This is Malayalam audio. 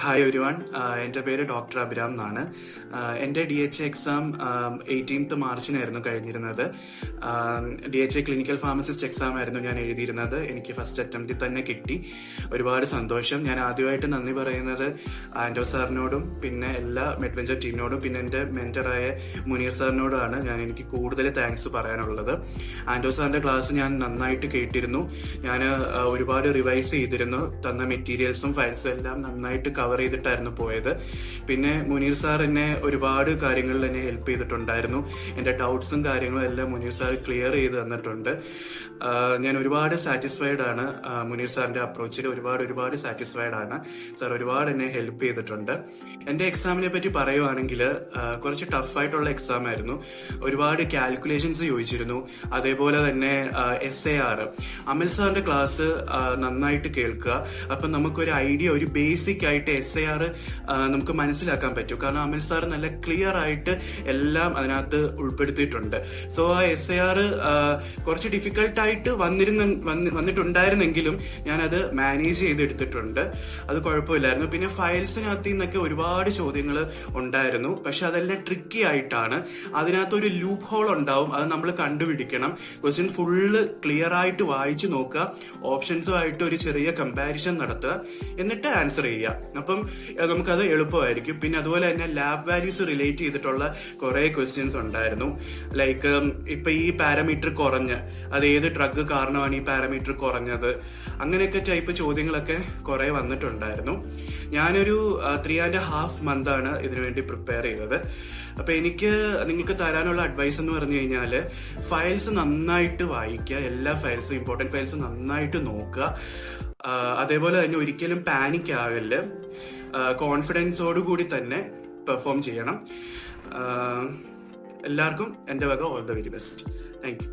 ഹായ് എവരി വൺ, എൻ്റെ പേര് ഡോക്ടർ അഭിരാം എന്നാണ്. എൻ്റെ DHA എക്സാം 18th മാർച്ചിനായിരുന്നു കഴിഞ്ഞിരുന്നത്. DHA ക്ലിനിക്കൽ ഫാർമസിസ്റ്റ് എക്സാം ആയിരുന്നു ഞാൻ എഴുതിയിരുന്നത്. എനിക്ക് ഫസ്റ്റ് അറ്റംപ്റ്റിൽ തന്നെ കിട്ടി. ഒരുപാട് സന്തോഷം. ഞാൻ ആദ്യമായിട്ട് നന്ദി പറയുന്നത് ആൻഡോ സാറിനോടും പിന്നെ എല്ലാ മെഡ്വെഞ്ചർ ടീമിനോടും പിന്നെ എൻ്റെ മെൻറ്ററായ മുനീർ സാറിനോടാണ് എനിക്ക് കൂടുതൽ താങ്ക്സ് പറയാനുള്ളത്. ആൻഡോ സാറിൻ്റെ ക്ലാസ് ഞാൻ നന്നായിട്ട് കേട്ടിരുന്നു. ഞാൻ ഒരുപാട് റിവൈസ് ചെയ്തിരുന്നു. തന്ന മെറ്റീരിയൽസും ഫയൽസും എല്ലാം നന്നായിട്ട് കവർ ചെയ്തിട്ടായിരുന്നു പോയത്. പിന്നെ മുനീർ സാർ എന്നെ ഒരുപാട് കാര്യങ്ങളിൽ എന്നെ ഹെൽപ്പ് ചെയ്തിട്ടുണ്ടായിരുന്നു. എൻ്റെ ഡൗട്ട്സും കാര്യങ്ങളും എല്ലാം മുനീർ സാർ ക്ലിയർ ചെയ്ത് തന്നിട്ടുണ്ട്. ഞാൻ ഒരുപാട് സാറ്റിസ്ഫൈഡ് ആണ്. മുനീർ സാറിൻ്റെ അപ്രോച്ചിൽ ഒരുപാട് സാറ്റിസ്ഫൈഡ് ആണ്. സാർ ഒരുപാട് എന്നെ ഹെൽപ്പ് ചെയ്തിട്ടുണ്ട്. എൻ്റെ എക്സാമിനെ പറ്റി പറയുവാണെങ്കിൽ കുറച്ച് ടഫായിട്ടുള്ള എക്സാം ആയിരുന്നു. ഒരുപാട് കാൽക്കുലേഷൻസ് ചോദിച്ചിരുന്നു. അതേപോലെ തന്നെ SAR അമൽ സാറിൻ്റെ ക്ലാസ് നന്നായിട്ട് കേൾക്കുക. അപ്പം നമുക്കൊരു ഐഡിയ, ഒരു ബേസിക് ആയിട്ട് SAR നമുക്ക് മനസ്സിലാക്കാൻ പറ്റും. കാരണം അമൽ സാർ നല്ല ക്ലിയർ ആയിട്ട് എല്ലാം അതിനകത്ത് ഉൾപ്പെടുത്തിയിട്ടുണ്ട്. സോ ആ SAR കുറച്ച് ഡിഫിക്കൽട്ടായിട്ട് വന്നിട്ടുണ്ടായിരുന്നെങ്കിലും ഞാനത് മാനേജ് ചെയ്തെടുത്തിട്ടുണ്ട്. അത് കുഴപ്പമില്ലായിരുന്നു. പിന്നെ ഫയൽസിനകത്ത് നിന്നൊക്കെ ഒരുപാട് ചോദ്യങ്ങൾ ഉണ്ടായിരുന്നു. പക്ഷെ അതെല്ലാം ട്രിക്കി ആയിട്ടാണ്. അതിനകത്ത് ഒരു ലൂപ്പ് ഹോൾ ഉണ്ടാവും. അത് നമ്മൾ കണ്ടുപിടിക്കണം. ക്വസ്റ്റ്യൻ ഫുള്ള് ക്ലിയർ ആയിട്ട് വായിച്ചു നോക്കുക. ഓപ്ഷൻസുമായിട്ട് ഒരു ചെറിയ കമ്പാരിസൺ നടത്തുക. എന്നിട്ട് ആൻസർ ചെയ്യുക. അപ്പം നമുക്കത് എളുപ്പമായിരിക്കും. പിന്നെ അതുപോലെ തന്നെ ലാബ് വാല്യൂസ് റിലേറ്റ് ചെയ്തിട്ടുള്ള കുറെ ക്വസ്റ്റ്യൻസ് ഉണ്ടായിരുന്നു. ലൈക്ക് ഇപ്പൊ ഈ പാരാമീറ്റർ കുറഞ്ഞ് അത് ഏത് ഡ്രഗ് കാരണമാണ് ഈ പാരാമീറ്റർ കുറഞ്ഞത്, അങ്ങനെയൊക്കെ ടൈപ്പ് ചോദ്യങ്ങളൊക്കെ കുറെ വന്നിട്ടുണ്ടായിരുന്നു. ഞാനൊരു 3.5 മന്താണ് ഇതിനുവേണ്ടി പ്രിപ്പയർ ചെയ്തത്. അപ്പൊ എനിക്ക് നിങ്ങൾക്ക് തരാനുള്ള അഡ്വൈസ് എന്ന് പറഞ്ഞു കഴിഞ്ഞാൽ ഫയൽസ് നന്നായിട്ട് വായിക്കുക. എല്ലാ ഫയൽസും, ഇമ്പോർട്ടൻറ്റ് ഫയൽസ് നന്നായിട്ട് നോക്കുക. അതേപോലെ തന്നെ ഒരിക്കലും പാനിക് ആകല്. കോൺഫിഡൻസോടുകൂടി തന്നെ പെർഫോം ചെയ്യണം. എല്ലാവർക്കും എൻ്റെ വക all the very best. Thank you.